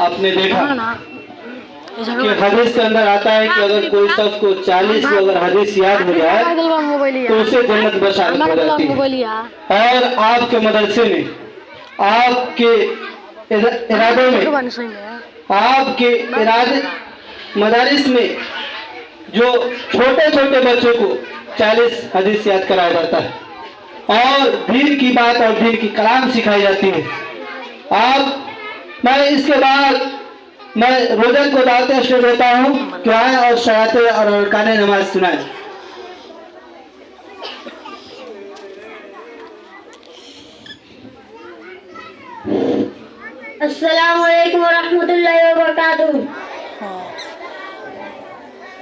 आपने देखा कि हदीस के अंदर आता है कि अगर कोई शख्स को 40 को अगर हदीस याद हो जाए तो उसे जन्नत बशारत हो जाती है। और आपके मदरसे में, आपके इरादों में, आपके इरादे मदारिस में जो छोटे छोटे बच्चों को 40 हदीस याद कराया जाता है और दीन की बात और दीन की कलाम सिखाई जाती है। मैं इसके बाद मैं रोजन को दावत शुरू देता हूँ कि आए और शराते और अरकाने नमाज सुनाए। अस्सलाम वालेकुम रहमतुल्लाहि व बरकातुहू।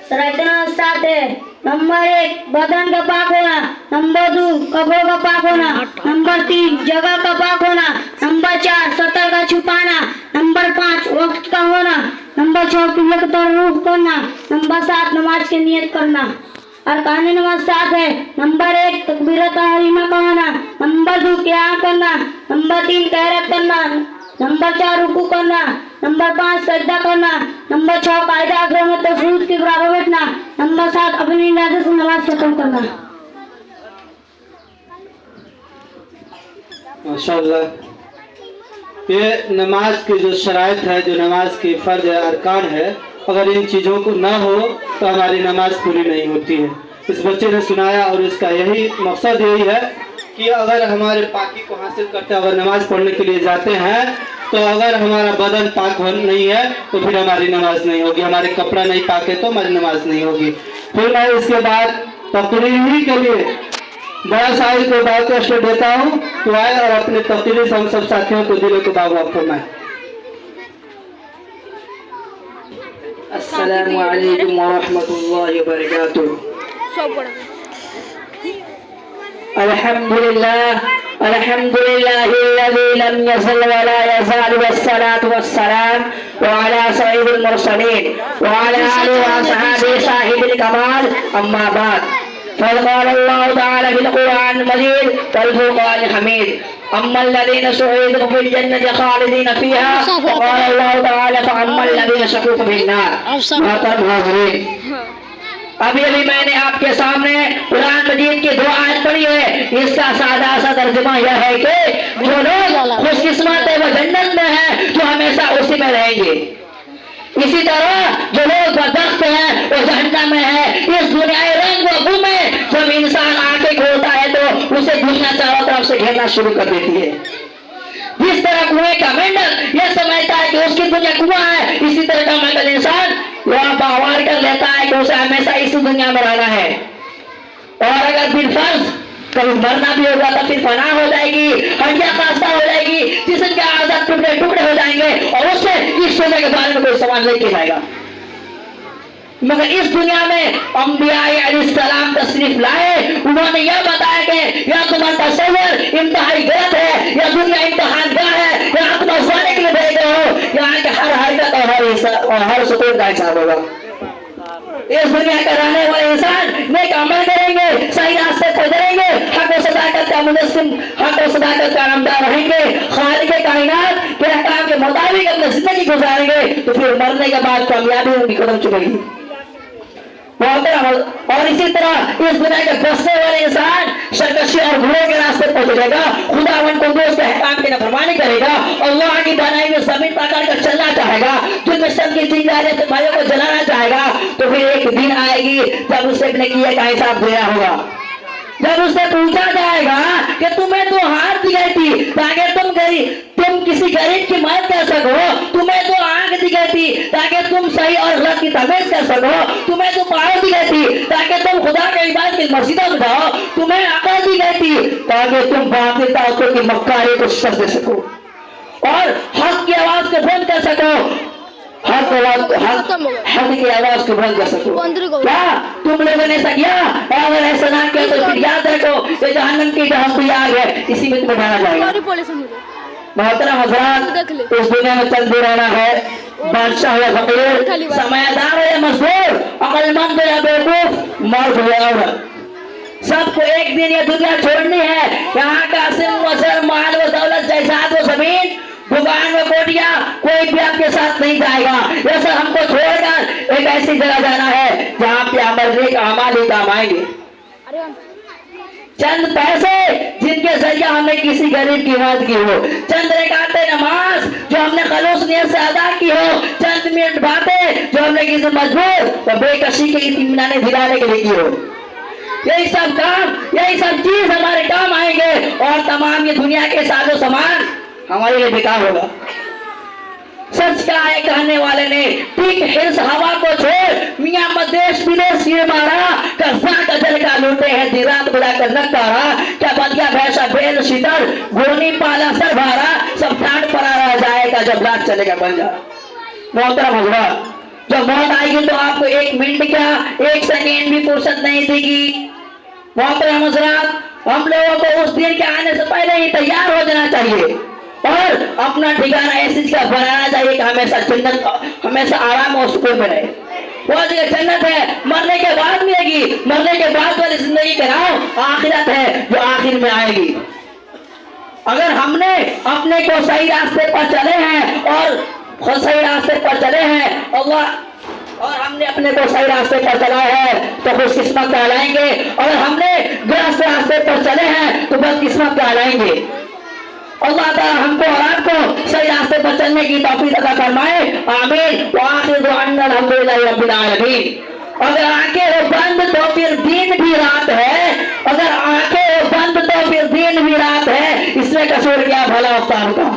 शराते सात है। नंबर 1 बदन का पाक होना, नंबर 2 कपड़ों का पाक होना, नंबर 3 जगह का पाक होना, नंबर 4 सतर का छुपाना, नंबर 5 वक्त का होना, नंबर 6 किबला की तरफ रुख करना, नंबर 7 नमाज की नियत करना। अरकान नमाज 7 है। नंबर 1 तकबीरत तहरीमा का होना, नंबर 2 क़ियाम करना, नंबर 3 क़िरात करना, नंबर 4 रुकू करना, नंबर 5 सजदा करना, नंबर 6 कायदा अगर में तफरीद के बराबर बैठना, नंबर 7 अपनी इरादे से नमाज खत्म करना। माशाअल्लाह, ये नमाज की जो शराइत है, जो नमाज की फ़र्ज है, अरकान है, अगर इन चीज़ों को ना हो तो हमारी नमाज पूरी नहीं होती है। इस बच्चे ने सुनाया और इसका यही मकसद यही है कि अगर हमारे पाकी को हासिल करते हैं, अगर नमाज पढ़ने के लिए जाते हैं तो अगर हमारा बदन पाक नहीं है तो फिर हमारी नमाज नहीं होगी, हमारे कपड़ा नहीं पाक है तो हमारी नमाज नहीं होगी। फिर मैं इसके बाद तकरीरी के लिए बड़ा साहिब को दावत शुरू देता हूँ तो आए और अपने तकरीर से हम सब साथियों को दिलों को बागवाब फरमाए। अस्सलामु अलैकुम व रहमतुल्लाहि व बरकातुहू। अल्हम्दुलिल्लाह अल्हम्दुलिल्लाहिल्लज़ी लम यज़ल व ला यज़ाल वस्सलातु वस्सलाम व अला सय्यिदिल मुरसलीन व अला आलिहि व असहाबिहि साहिबिल कमाल। अम्मा बाद, फ़क़ाल अल्लाहु तआला फ़िल क़ुरआनिल मजीद वल फ़ुरक़ानिल हमीद, अम्मल लज़ीना सुईदू फ़िल जन्नति ख़ालिदीन फ़ीहा व क़ाल अल्लाहु तआला फ़अम्मल लज़ीना शक़ू फ़िन नार। मोहतरम हाज़िरीन, अभी मैंने आपके सामने कुरान मजीद की 2 आयत पढ़ी है। इसका सादा सा तर्जुमा यह है कि जो लोग खुशकिस्मत है वो जन्नत में है, जो हमेशा उसी में रहेंगे। इसी तरह जो लोग बदबख्त हैं वो जहन्नम में है। इस दुनियाई रंग व बू में जब इंसान आंखें खोलता है तो उसे दुनिया चारों तरफ से घेरना शुरू कर देती है। जिस तरह कुएं का मेंढक यह समझता है कि उसकी दुनिया कुआं है, इसी तरह का मेंढक इंसान वह बावर कर लेता है कि उसे हमेशा इसी दुनिया में रहना है। और अगर फिर फर्ज कभी मरना भी होगा तो फिर फना हो जाएगी, हड्डियां खास्ता हो जाएगी, जिसम के आजाद टुकड़े टुकड़े हो जाएंगे और उससे इस दुनिया के बारे में कोई सवाल नहीं किया जाएगा। मगर इस दुनिया में अंबिया अलैहिस्सलाम तशरीफ लाए, उन्होंने यह बताया कि यह तुम्हारा तस्वीर इंतहाई गलत है, यह दुनिया इम्तिहानगाह है, यहाँ तुम आजमाने के लिए भेजे हो, यहाँ के हर हरकत और हर सुकून का हिसाब होगा। इस दुनिया का रहने वाले इंसान नेक अमल करेंगे, सही रास्ते पर चलेंगे, हक और सदाकत का मुनस्सिम, हक और सदाकत का नामदार रहेंगे, खालिक कायनात के अहकाम के मुताबिक अपनी जिंदगी गुजारेंगे, तो फिर मरने के बाद कामयाबी उनकी कदम चुमेगी। और इसी तरह इस दुनिया के बसने वाले इंसान सरकशी और गुनाह के रास्ते पर चलेगा, खुदावंद को उसके अहकाम की नाफरमानी करेगा, अल्लाह की बनाई हुई जमीन पकड़ कर चलना चाहेगा, दुनिया की जिंदगी के भाइयों को जलाना चाहेगा, तो फिर एक दिन आएगी जब उसे अपने किए का हिसाब देना होगा। जब उससे पूछा जाएगा कि तुम्हें तो हाथ दी गई थी ताकि तुम किसी गरीब की मदद कर सको, तुम्हें तो आंख दी गई थी ताकि तुम सही और गलत की तमीज कर सको, तुम्हें तो पाँव दी गई थी ताकि तुम खुदा के इबादत की मस्जिदों में जाओ, तुम्हें अकल दी गई थी ताकि तुम बातिल ताकतों की मक्कारी को शिकस्त दे सको और हक की आवाज को बंद कर सको, हक की आवाज को बंद कर सको। क्या तुम लोगों ने ऐसा किया? अगर ऐसा ना किया तो फिर याद रखो कि जहन्नम की जहन्नमी आग है, इसी में तुम्हें डाला जाएगा। मोहतरम हज़रात, इस दुनिया में चलते रहना है, बादशाह या फकीर, समझदार या मजबूर, अक्लमंद या बेवकूफ, मर्द या औरत, सबको एक दिन ये दुनिया छोड़नी है। यहाँ का सिम वसर माल व दौलत जायदाद व जमीन, दुकान व कोठियाँ, कोई भी आपके साथ नहीं जाएगा। ये सब हमको छोड़कर एक ऐसी जगह जाना है जहाँ पे अमल का अमाल ही काम आएंगे। चंद पैसे जिनके जरिए हमने किसी गरीब की मदद की हो, चंद रकाते नमाज जो हमने खलूस नियत से अदा की हो, चंद मिनट बातें जो हमने किसी मजबूर और बेकसी के इत्मीनान दिलाने के लिए की हो, यही सब काम, यही सब चीज हमारे काम आएंगे और तमाम ये दुनिया के साजो सामान हमारे लिए बेकार होगा। सच का है कहने वाले ने, ठीक हिर्स हवा को छोड़ मियां मदेश विदेश ये मारा, कस्सा कजल का लूटे हैं दिन रात बुला कर नकारा, क्या बदिया भैंसा बेल शीतल घोनी पाला सर भारा, सब ठाट पड़ा रह जाएगा जब रात चलेगा बंजारा। मोहतरम हजरात, जब मौत आएगी तो आपको एक मिनट क्या, एक सेकेंड भी फुर्सत नहीं देगी। मोहतरम हजरात, हम लोगों को उस दिन के आने से पहले ही तैयार हो जाना चाहिए और अपना ठिकाना ऐसी जगह बनाना चाहिए कि हमेशा जन्नत, हमेशा आराम और सुकून में रहे। वो जगह जन्नत है, मरने के बाद मिलेगी, मरने के बाद वाली जिंदगी का नाम आखिरत है जो आखिर में आएगी। अगर हमने अपने को सही रास्ते पर चले हैं और सही रास्ते पर चले हैं और हमने अपने को सही रास्ते पर चला है तो खुशकिस्मत कहलाएंगे, और हमने गलत रास्ते पर चले हैं तो बदकिस्मत कहलाएंगे। अल्लाह ताला हमको और आपको सही रास्ते पर चलने की तौफीक अता फरमाए, आमीन। व आखिर दुआना अल्हम्दुलिल्लाहि रब्बिल आलमीन। अगर आंखें हो बंद तो फिर दिन भी रात है, अगर आंखें हो बंद तो फिर दिन भी रात है, इसमें कसूर क्या भला उस्ताद का।